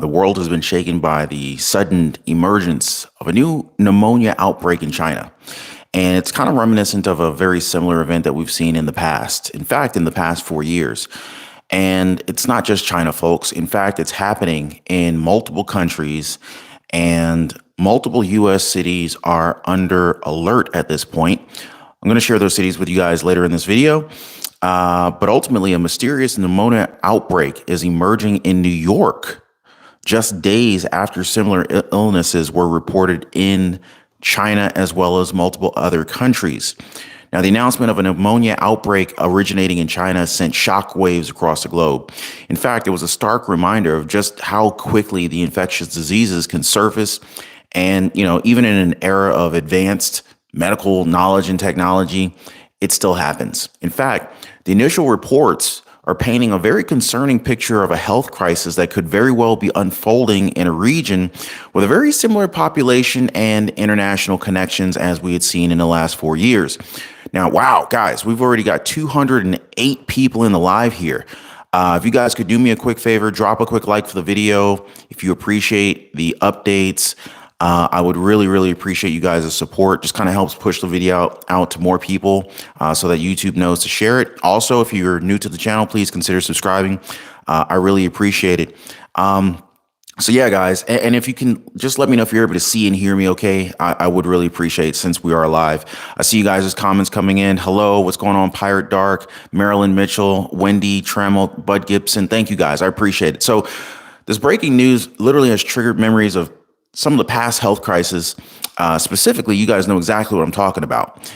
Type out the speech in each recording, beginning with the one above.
The world has been shaken by the sudden emergence of a new pneumonia outbreak in China. And it's kind of reminiscent of a very similar event that we've seen in the past. In fact, in the past 4 years. And it's not just China, folks. In fact, it's happening in multiple countries, and multiple US cities are under alert at this point. I'm going to share those cities with you guys later in this video. But ultimately, a mysterious pneumonia outbreak is emerging in New York just days after similar illnesses were reported in China as well as multiple other countries. Now, the announcement of a pneumonia outbreak originating in China sent shockwaves across the globe. In fact, it was a stark reminder of just how quickly the infectious diseases can surface. And, even in an era of advanced medical knowledge and technology, it still happens. In fact, the initial reports are painting a very concerning picture of a health crisis that could very well be unfolding in a region with a very similar population and international connections as we had seen in the last 4 years. Now, wow, guys, we've already got 208 people in the live here. If you guys could do me a quick favor, drop a quick like for the video. If you appreciate the updates, I would really, really appreciate you guys' support. Just kind of helps push the video out to more people so that YouTube knows to share it. Also, if you're new to the channel, please consider subscribing. I really appreciate it. So yeah, guys, and if you can just let me know if you're able to see and hear me okay, I would really appreciate it since we are live. I see you guys' comments coming in. Hello, what's going on? Pirate Dark, Marilyn Mitchell, Wendy Trammell, Bud Gibson. Thank you guys. I appreciate it. So this breaking news literally has triggered memories of some of the past health crises. Specifically, you guys know exactly what I'm talking about.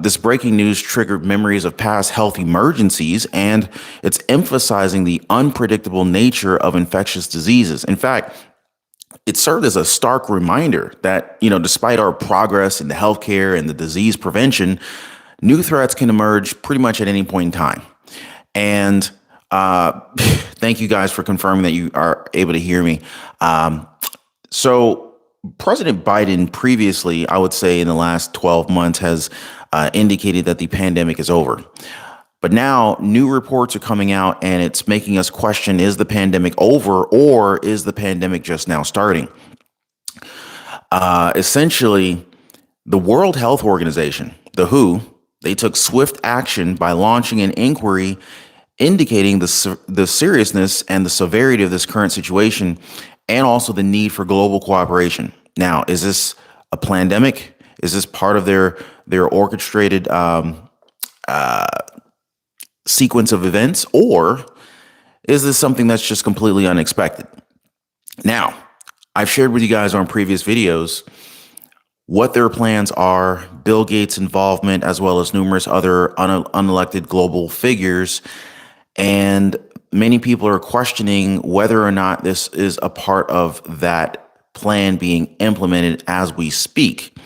This breaking news triggered memories of past health emergencies, and it's emphasizing the unpredictable nature of infectious diseases. In fact, it served as a stark reminder that, despite our progress in the healthcare and the disease prevention, new threats can emerge pretty much at any point in time. And thank you guys for confirming that you are able to hear me. So President Biden previously, I would say in the last 12 months, has indicated that the pandemic is over. But now new reports are coming out and it's making us question, is the pandemic over or is the pandemic just now starting? Essentially, the World Health Organization, the WHO, they took swift action by launching an inquiry indicating the seriousness and the severity of this current situation, and also the need for global cooperation. Now, is this a pandemic? Is this part of their orchestrated sequence of events, or is this something that's just completely unexpected? Now, I've shared with you guys on previous videos what their plans are, Bill Gates' involvement, as well as numerous other unelected global figures, and many people are questioning whether or not this is a part of that plan being implemented as we speak.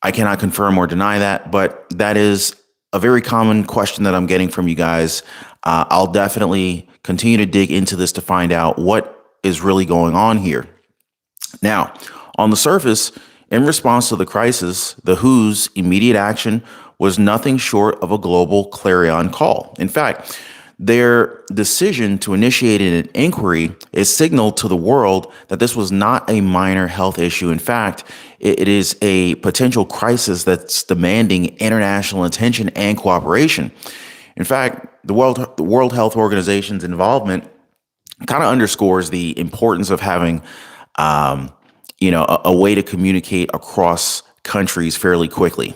I cannot confirm or deny that, but that is a very common question that I'm getting from you guys. I'll definitely continue to dig into this to find out what is really going on here. Now, on the surface, in response to the crisis, the WHO's immediate action was nothing short of a global clarion call. In fact, their decision to initiate an inquiry is signaled to the world that this was not a minor health issue. In fact, it is a potential crisis that's demanding international attention and cooperation. In fact, the World Health Organization's involvement kind of underscores the importance of having, a way to communicate across countries fairly quickly.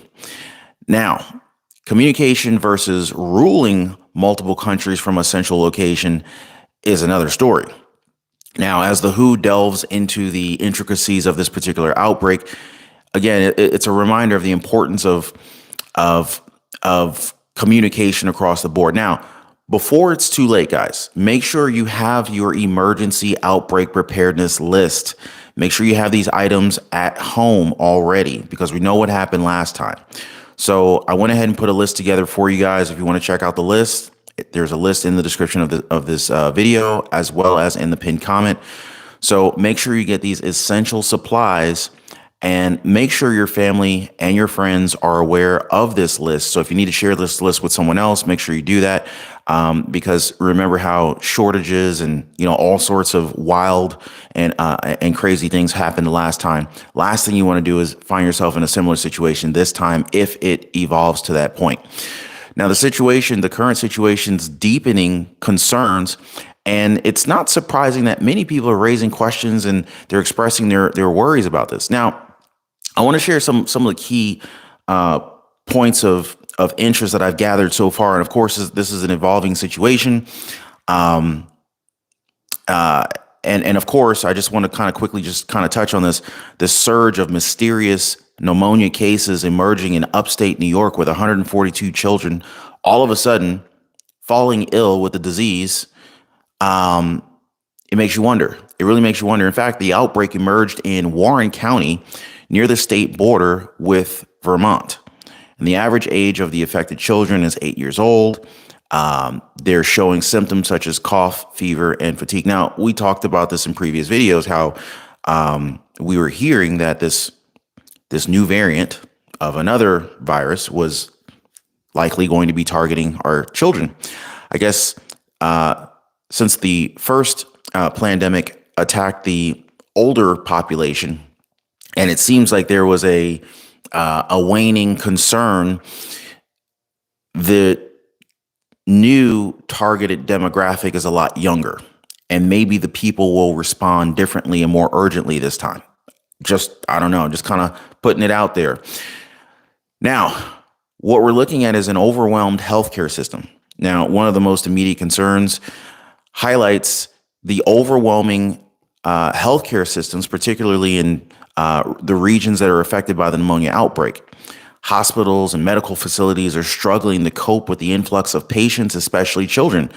Now, communication versus ruling multiple countries from a central location is another story. Now, as the WHO delves into the intricacies of this particular outbreak, again, it's a reminder of the importance of communication across the board. Now, before it's too late, guys, make sure you have your emergency outbreak preparedness list. Make sure you have these items at home already, because we know what happened last time. So I went ahead and put a list together for you guys. If you want to check out the list, there's a list in the description of this video, as well as in the pinned comment. So make sure you get these essential supplies, and make sure your family and your friends are aware of this list. So if you need to share this list with someone else, make sure you do that. because remember how shortages and all sorts of wild and crazy things happened the last time. Last thing you want to do is find yourself in a similar situation this time if it evolves to that point. Now, the current situation's deepening concerns, and it's not surprising that many people are raising questions and they're expressing their worries about this. Now, I want to share some of the key points of interest that I've gathered so far. And of course, this is an evolving situation. And of course, I just want to kind of quickly just kind of touch on this surge of mysterious pneumonia cases emerging in upstate New York with 142 children all of a sudden falling ill with the disease. It makes you wonder. It really makes you wonder. In fact, the outbreak emerged in Warren County near the state border with Vermont. And the average age of the affected children is 8 years old. They're showing symptoms such as cough, fever, and fatigue. Now, we talked about this in previous videos, how we were hearing that this new variant of another virus was likely going to be targeting our children. I guess since the first pandemic attacked the older population, and it seems like there was a waning concern, the new targeted demographic is a lot younger, and maybe the people will respond differently and more urgently this time. I don't know, just kind of putting it out there. Now, what we're looking at is an overwhelmed healthcare system. Now, one of the most immediate concerns highlights the overwhelming healthcare systems, particularly in the regions that are affected by the pneumonia outbreak. Hospitals and medical facilities are struggling to cope with the influx of patients, especially children.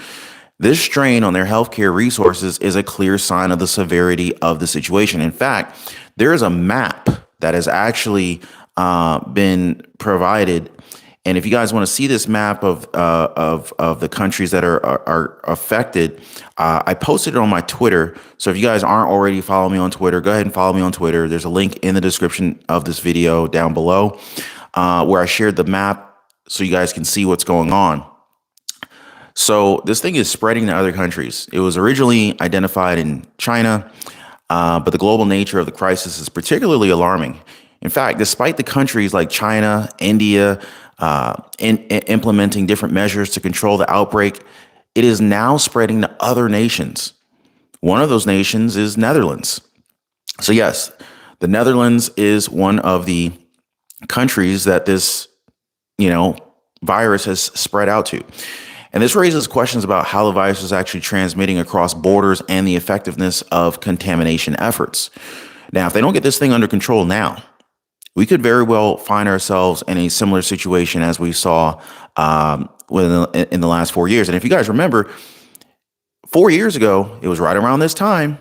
This strain on their healthcare resources is a clear sign of the severity of the situation. In fact, there is a map that has actually been provided. And if you guys want to see this map of the countries that are affected, I posted it on my Twitter. So if you guys aren't already following me on Twitter, go ahead and follow me on Twitter. There's a link in the description of this video down below where I shared the map so you guys can see what's going on. So this thing is spreading to other countries. It was originally identified in China, but the global nature of the crisis is particularly alarming. In fact, despite the countries like China, India, implementing different measures to control the outbreak, it is now spreading to other nations. One of those nations is Netherlands. So yes, the Netherlands is one of the countries that this, virus has spread out to. And this raises questions about how the virus is actually transmitting across borders and the effectiveness of contamination efforts. Now, if they don't get this thing under control now, we could very well find ourselves in a similar situation as we saw in the last 4 years. And if you guys remember, 4 years ago, it was right around this time.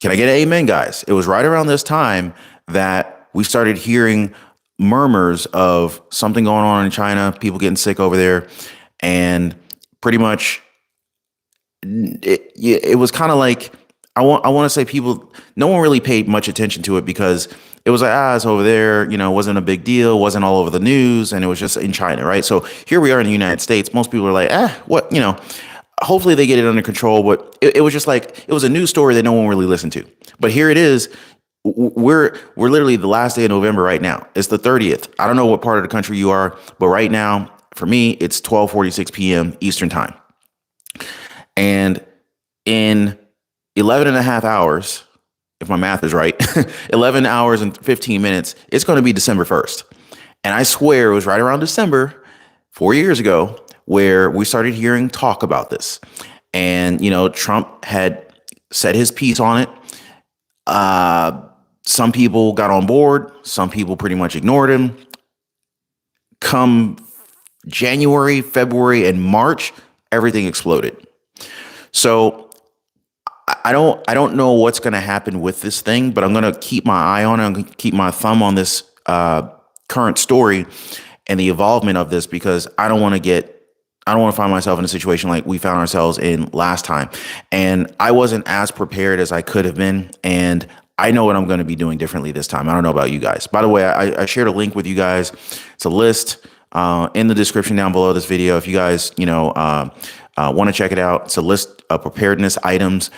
Can I get an amen, guys? It was right around this time that we started hearing murmurs of something going on in China, people getting sick over there. And pretty much it was kind of like, I want to say no one really paid much attention to it because it was like, it's over there, wasn't a big deal, wasn't all over the news, and it was just in China, right? So here we are in the United States. Most people are like, what, hopefully they get it under control. But it was just like, it was a news story that no one really listened to. But here it is. We're literally the last day of November right now. It's the 30th. I don't know what part of the country you are, but right now, for me, it's 12:46 p.m. Eastern time. And in 11 and a half hours, if my math is right, 11 hours and 15 minutes, it's going to be December 1st. And I swear it was right around December 4 years ago where we started hearing talk about this. And, Trump had said his piece on it. Some people got on board. Some people pretty much ignored him. Come January, February, and March, everything exploded. So I don't know what's going to happen with this thing, but I'm going to keep my eye on it. I'm going to keep my thumb on this current story and the evolvement of this, because I don't want to find myself in a situation like we found ourselves in last time. And I wasn't as prepared as I could have been. And I know what I'm going to be doing differently this time. I don't know about you guys. By the way, I shared a link with you guys. It's a list in the description down below this video. If you guys, want to check it out, it's a list of preparedness items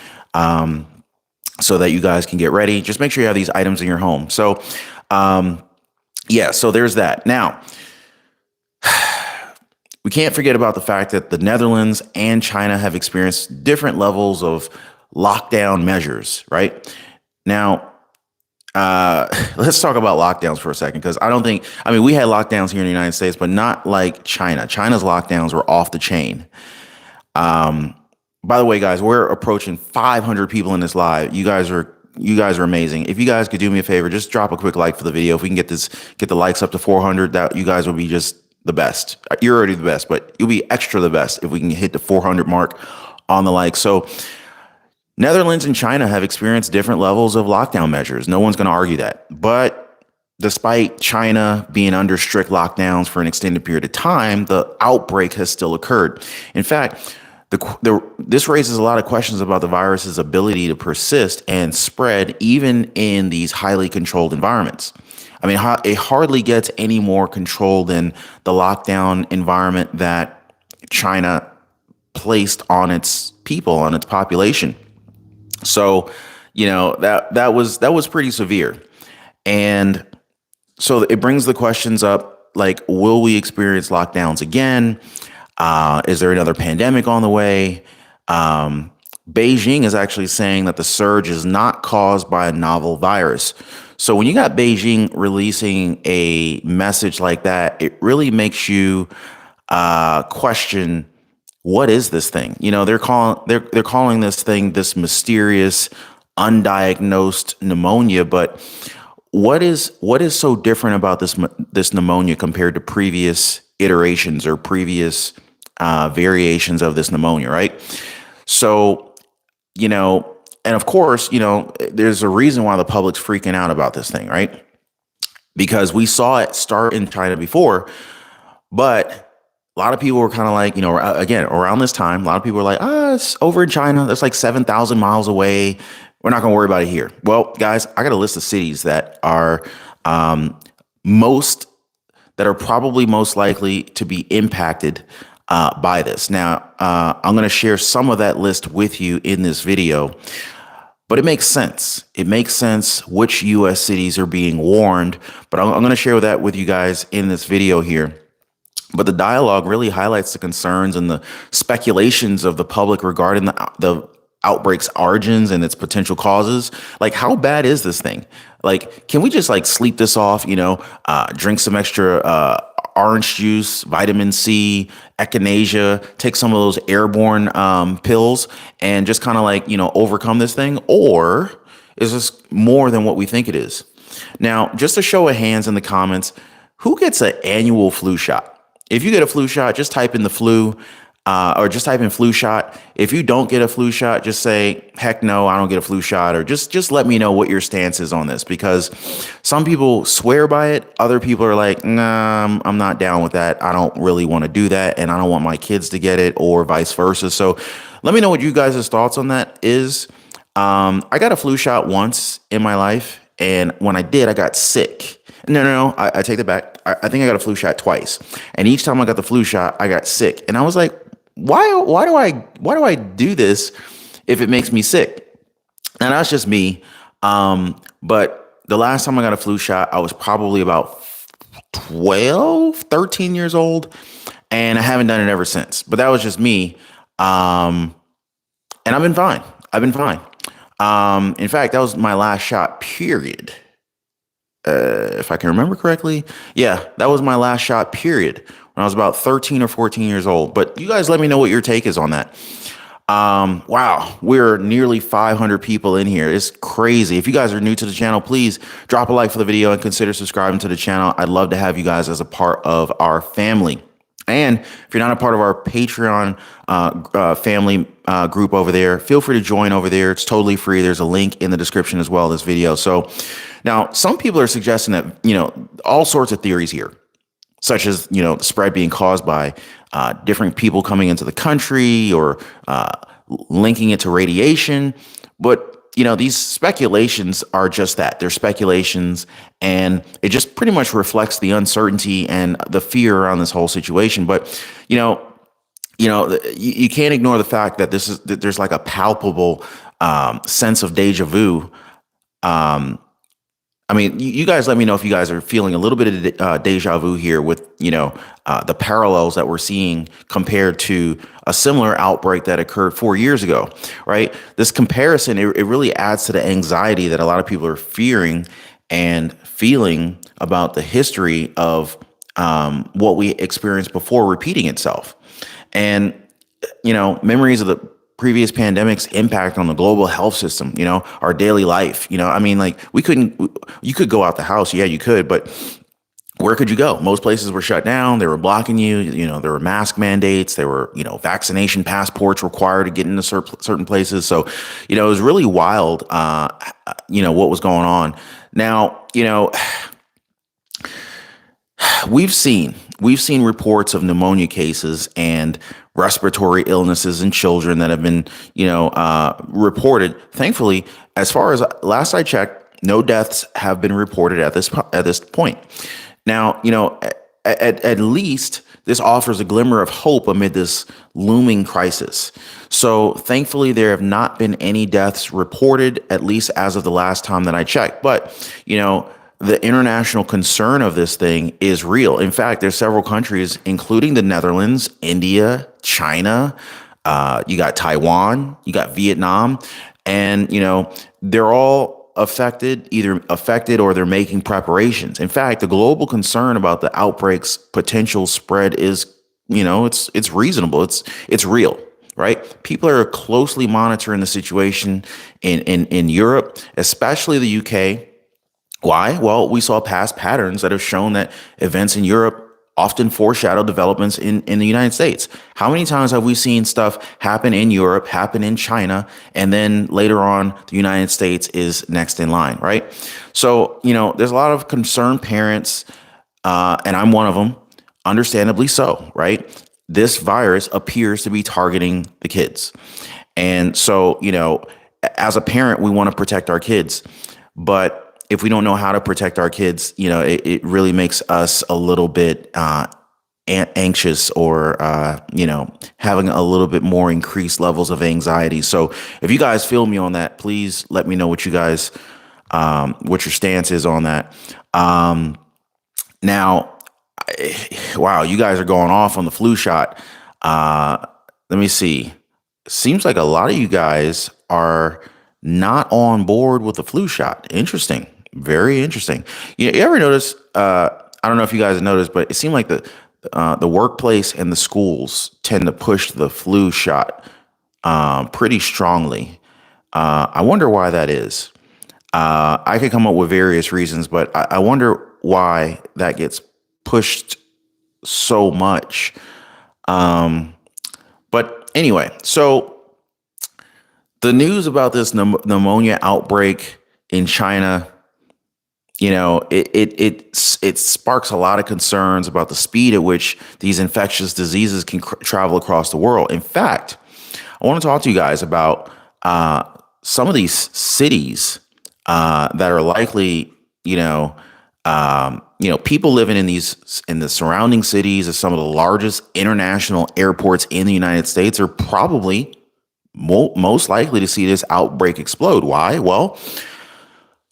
so that you guys can get ready. Just make sure you have these items in your home. So, yeah, so there's that. Now, we can't forget about the fact that the Netherlands and China have experienced different levels of lockdown measures, right? Now, let's talk about lockdowns for a second, because we had lockdowns here in the United States, but not like China. China's lockdowns were off the chain. By the way, guys, we're approaching 500 people in this live. You guys are amazing. If you guys could do me a favor, just drop a quick like for the video. If we can get the likes up to 400, that you guys will be just the best. You're already the best, but you'll be extra the best if we can hit the 400 mark on the like. So Netherlands and China have experienced different levels of lockdown measures. No one's going to argue that. But despite China being under strict lockdowns for an extended period of time, the outbreak has still occurred. In fact, this raises a lot of questions about the virus's ability to persist and spread even in these highly controlled environments. I mean, it hardly gets any more controlled than the lockdown environment that China placed on its people, on its population. So, that was pretty severe. And so it brings the questions up, like, will we experience lockdowns again? Is there another pandemic on the way? Beijing is actually saying that the surge is not caused by a novel virus. So when you got Beijing releasing a message like that, it really makes you question, what is this thing? They're calling this thing this mysterious, undiagnosed pneumonia. But what is so different about this pneumonia compared to previous iterations or previous variations of this pneumonia, right? So, and of course, there's a reason why the public's freaking out about this thing, right? Because we saw it start in China before, but a lot of people were kind of like, again, around this time, a lot of people were like, it's over in China. That's like 7,000 miles away. We're not going to worry about it here. Well, guys, I got a list of cities that are probably most likely to be impacted by this. Now, I'm going to share some of that list with you in this video, but it makes sense. It makes sense which U.S. cities are being warned, but I'm going to share that with you guys in this video here. But the dialogue really highlights the concerns and the speculations of the public regarding the outbreak's origins and its potential causes. Like, how bad is this thing? Like, can we just sleep this off, drink some extra orange juice, vitamin C, echinacea, take some of those airborne pills and just kind of overcome this thing? Or is this more than what we think it is? Now, just a show of hands in the comments, who gets an annual flu shot? If you get a flu shot, just type in the flu or just type in flu shot. If you don't get a flu shot, just say, heck no, I don't get a flu shot, or just let me know what your stance is on this, because some people swear by it. Other people are like, nah, I'm not down with that. I don't really want to do that, and I don't want my kids to get it, or vice versa. So let me know what you guys' thoughts on that is. I got a flu shot once in my life, and when I did, I got sick. No, I take that back. I think I got a flu shot twice, and each time I got the flu shot, I got sick, and I was like, why do I do this if it makes me sick? And that's just me. But the last time I got a flu shot, I was probably about 13 years old, and I haven't done it ever since. But that was just me. And I've been fine. In fact, that was my last shot, period. If I can remember correctly. Yeah, that was my last shot, period, when I was about 13 or 14 years old. But you guys let me know what your take is on that. Wow, we're nearly 500 people in here. It's crazy. If you guys are new to the channel, please drop a like for the video and consider subscribing to the channel. I'd love to have you guys as a part of our family. And if you're not a part of our Patreon family group over there, feel free to join over there. It's totally free. There's a link in the description as well, this video. So now some people are suggesting that, all sorts of theories here, such as, the spread being caused by different people coming into the country or linking it to radiation. But these speculations are just that. They're speculations, and it just pretty much reflects the uncertainty and the fear around this whole situation. But, you know, you can't ignore the fact that there's like a palpable sense of deja vu. Um, I mean, you guys let me know if you guys are feeling a little bit of deja vu here with, the parallels that we're seeing compared to a similar outbreak that occurred 4 years ago, right? This comparison, it really adds to the anxiety that a lot of people are fearing and feeling about the history of what we experienced before repeating itself. And memories of the previous pandemics impact on the global health system, our daily life. I mean, like you could go out the house. Yeah, you could, but where could you go? Most places were shut down. They were blocking you. There were mask mandates. There were, vaccination passports required to get into certain places. So, it was really wild, what was going on. Now, we've seen reports of pneumonia cases and respiratory illnesses in children that have been, reported. Thankfully, as far as last I checked, no deaths have been reported at this point. Now, at least this offers a glimmer of hope amid this looming crisis. So thankfully, there have not been any deaths reported, at least as of the last time that I checked. But, the international concern of this thing is real. In fact, there's several countries, including the Netherlands, India, China, you got Taiwan, you got Vietnam, and, they're all either affected or they're making preparations. In fact, the global concern about the outbreak's potential spread is, it's reasonable. It's real, right? People are closely monitoring the situation in Europe, especially the UK. Why? Well, we saw past patterns that have shown that events in Europe often foreshadow developments in the United States. How many times have we seen stuff happen in Europe, happen in China, and then later on, the United States is next in line, right? So, there's a lot of concerned parents, and I'm one of them, understandably so, right? This virus appears to be targeting the kids. And so, as a parent, we want to protect our kids. But if we don't know how to protect our kids, it really makes us a little bit anxious or, having a little bit more increased levels of anxiety. So if you guys feel me on that, please let me know what what your stance is on that. Now, wow, you guys are going off on the flu shot. Let me see. Seems like a lot of you guys are not on board with the flu shot. Interesting. Very interesting. You ever notice, I don't know if you guys have noticed, but it seemed like the workplace and the schools tend to push the flu shot pretty strongly. I wonder why that is. I could come up with various reasons, but I wonder why that gets pushed so much. But anyway, so the news about this pneumonia outbreak in China, it sparks a lot of concerns about the speed at which these infectious diseases can travel across the world. In fact, I want to talk to you guys about some of these cities that are likely, people living in the surrounding cities of some of the largest international airports in the United States are probably most likely to see this outbreak explode. Why? Well,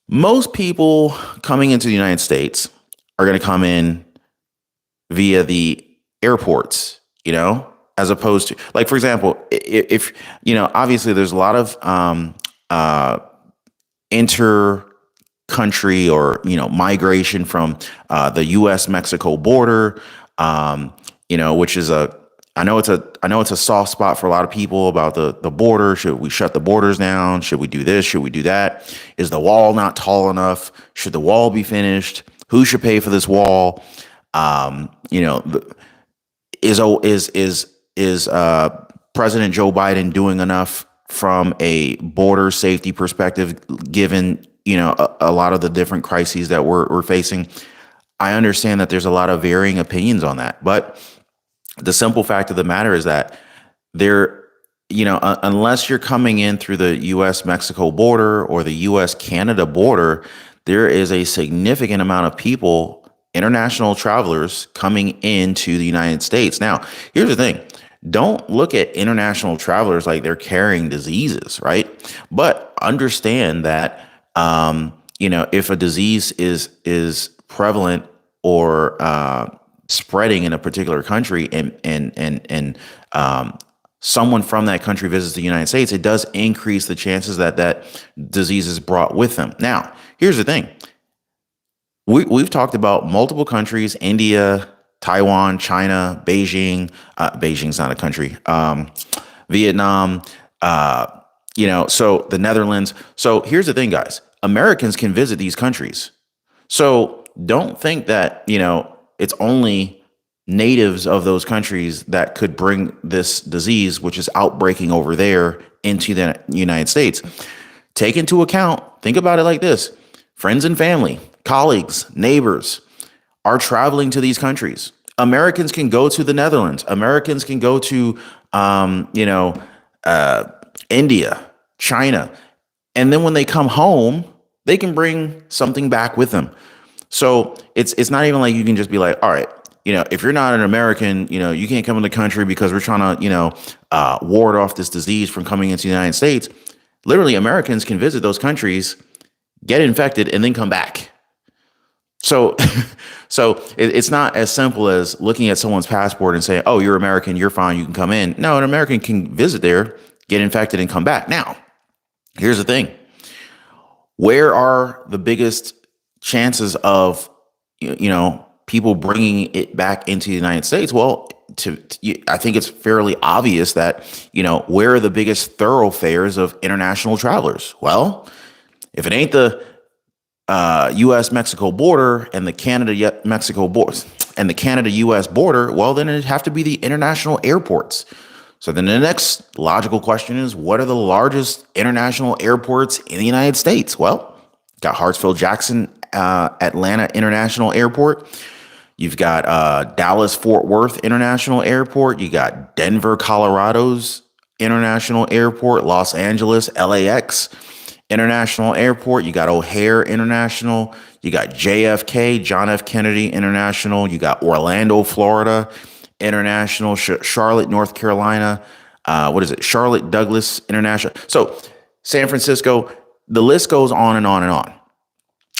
most people coming into the United States are going to come in via the airports, as opposed to, like, for example, if obviously there's a lot of inter-country or, migration from the U.S.-Mexico border, which is I know it's a soft spot for a lot of people about the border. Should we shut the borders down? Should we do this? Should we do that? Is the wall not tall enough? Should the wall be finished? Who should pay for this wall? Is President Joe Biden doing enough from a border safety perspective, given a lot of the different crises that we're facing? I understand that there's a lot of varying opinions on that, but the simple fact of the matter is that there unless you're coming in through the US Mexico border or the US Canada border, there is a significant amount of people, international travelers, coming into the United States. Now, here's the thing. Don't look at international travelers like they're carrying diseases, right? But understand that, if a disease is prevalent or spreading in a particular country, and someone from that country visits the United States, it does increase the chances that that disease is brought with them. Now, here's the thing. We've talked about multiple countries: India, Taiwan, China, Beijing. Beijing's not a country. Vietnam. So the Netherlands. So here's the thing, guys. Americans can visit these countries. So don't think that it's only natives of those countries that could bring this disease, which is outbreaking over there, into the United States. Take into account. Think about it like this: friends and family, colleagues, neighbors are traveling to these countries. Americans can go to the Netherlands. Americans can go to, India, China. And then when they come home, they can bring something back with them. So it's not even like you can just be like, all right, if you're not an American, you can't come in the country because we're trying to, ward off this disease from coming into the United States. Literally, Americans can visit those countries, get infected, and then come back. So, it's not as simple as looking at someone's passport and saying, "Oh, you're American, you're fine, you can come in." No, an American can visit there, get infected, and come back. Now, here's the thing: where are the biggest chances of, people bringing it back into the United States? Well, I think it's fairly obvious that, where are the biggest thoroughfares of international travelers? Well, if it ain't the U.S. Mexico border and the Canada Mexico border and the Canada U.S. border, well, then it'd have to be the international airports. So then the next logical question is, what are the largest international airports in the United States? Well, got Hartsfield-Jackson, Atlanta International Airport. You've got Dallas Fort Worth International Airport. You got Denver, Colorado's International Airport, Los Angeles, LAX International Airport. You got O'Hare International. You got JFK, John F. Kennedy International. You got Orlando, Florida International, Charlotte, North Carolina. Charlotte Douglas International. So San Francisco, the list goes on and on and on.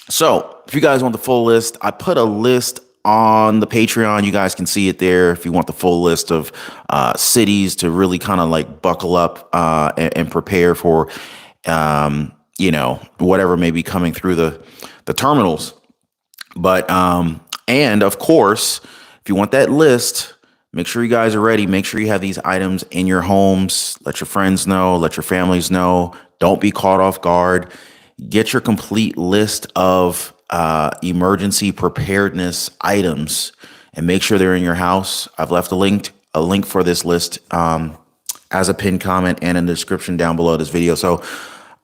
So if you guys want the full list, I put a list on the Patreon. You guys can see it there if you want the full list of cities to really kind of like buckle up and prepare for whatever may be coming through the terminals. But and of course, if you want that list, make sure you guys are ready. Make sure you have these items in your homes. Let your friends know, let your families know. Don't be caught off guard. Get your complete list of emergency preparedness items and make sure they're in your house. I've left a link for this list as a pinned comment and in the description down below this video. So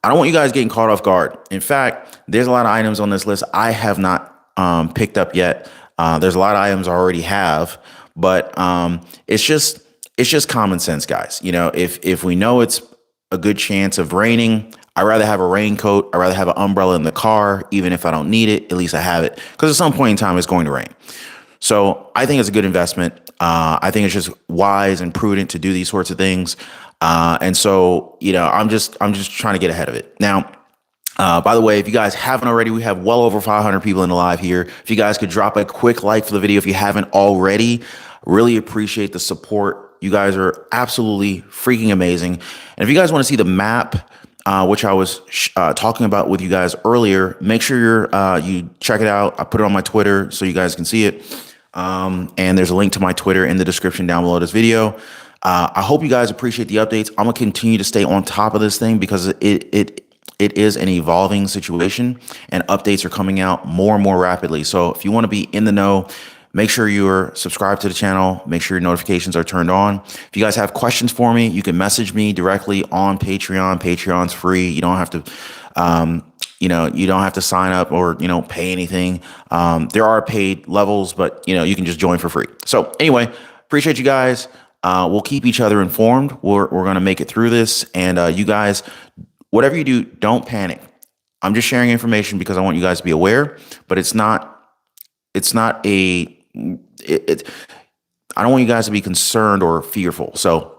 I don't want you guys getting caught off guard. In fact, there's a lot of items on this list I have not picked up yet. There's a lot of items I already have, but it's just common sense, guys. If we know it's a good chance of raining, I'd rather have a raincoat. I'd rather have an umbrella in the car, even if I don't need it. At least I have it, because at some point in time it's going to rain. So I think it's a good investment. I think it's just wise and prudent to do these sorts of things. And so, I'm just trying to get ahead of it. Now, by the way, if you guys haven't already, we have well over 500 people in the live here. If you guys could drop a quick like for the video if you haven't already, really appreciate the support. You guys are absolutely freaking amazing. And if you guys want to see the map, which I was talking about with you guys earlier, make sure you check it out. I put it on my Twitter so you guys can see it. And there's a link to my Twitter in the description down below this video. I hope you guys appreciate the updates. I'm gonna continue to stay on top of this thing because it is an evolving situation and updates are coming out more and more rapidly. So if you want to be in the know, make sure you're subscribed to the channel. Make sure your notifications are turned on. If you guys have questions for me, you can message me directly on Patreon. Patreon's free. You don't have to, you don't have to sign up or, pay anything. There are paid levels, but, you can just join for free. So anyway, appreciate you guys. We'll keep each other informed. We're going to make it through this. And you guys, whatever you do, don't panic. I'm just sharing information because I want you guys to be aware, but it's not a, it, I don't want you guys to be concerned or fearful. So